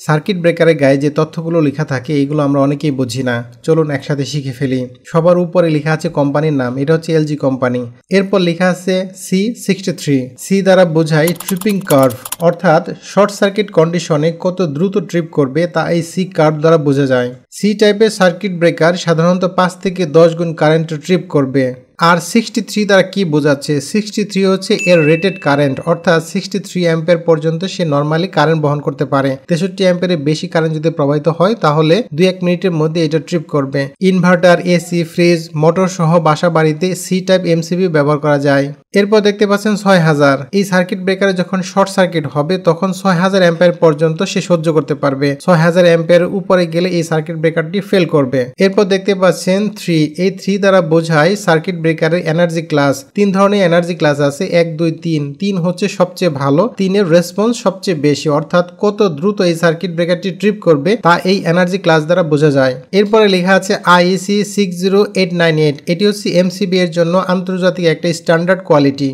Circuit ব্রেকারের গায়ে যে তথ্যগুলো লেখা থাকে এগুলো আমরা অনেকেই বুঝি না। চলুন একসাথে শিখে ফেলি। সবার উপরে লেখা আছে কোম্পানির নাম, এটা হচ্ছে এলজি কোম্পানি। এরপর লেখা আছে C63। সি দ্বারা বোঝায় ট্রিপিং কার্ভ, অর্থাৎ শর্ট সার্কিট কন্ডিশনে কত দ্রুত ট্রিপ করবে তা এই সি কার্ভ দ্বারা বোঝা যায়। সি টাইপের সার্কিট ব্রেকার সাধারণত 5 থেকে 10 গুণ কারেন্টে ট্রিপ করবে। আর 63 দ্বারা কি বোঝাচ্ছে? 63 হচ্ছে এর রেটেড কারেন্ট, অর্থাৎ 63 অ্যাম্পিয়ার পর্যন্ত সে নর্মালি কারেন্ট বহন করতে পারে। 63 অ্যাম্পিয়ারের বেশি কারেন্ট যদি প্রবাহিত হয় তাহলে 2-1 মিনিটের মধ্যে এটা ট্রিপ করবে। ইনভার্টার, এসি, ফ্রিজ, মোটর সহ বাসা বাড়িতে সি টাইপ এমসিবি ব্যবহার করা যায়। এরপর দেখতে পাচ্ছেন 6000। এই সার্কিট ব্রেকারে যখন শর্ট সার্কিট হবে তখন 6000 অ্যাম্পিয়ার পর্যন্ত সে সহ্য করতে পারবে। 6000 অ্যাম্পিয়ার উপরে গেলে এই সার্কিট ব্রেকারটি ফেল করবে। এরপর দেখতে পাচ্ছেন 3। এই 3 দ্বারা বোঝায় সার্কিট ব্রেকারের এনার্জি ক্লাস। 3 ধরনের এনার্জি ক্লাস আছে, 1, 2, 3। 3 হচ্ছে সবচেয়ে ভালো, 3 এর রেসপন্স সবচেয়ে বেশি, অর্থাৎ কত দ্রুত এই সার্কিট ব্রেকারটি ট্রিপ করবে তা এই এনার্জি ক্লাস দ্বারা বোঝা যায়। এরপরে লেখা আছে IEC 60898। এটি হচ্ছে এমসিবি এর জন্য আন্তর্জাতিক একটা স্ট্যান্ডার্ড কোয়ালিটি।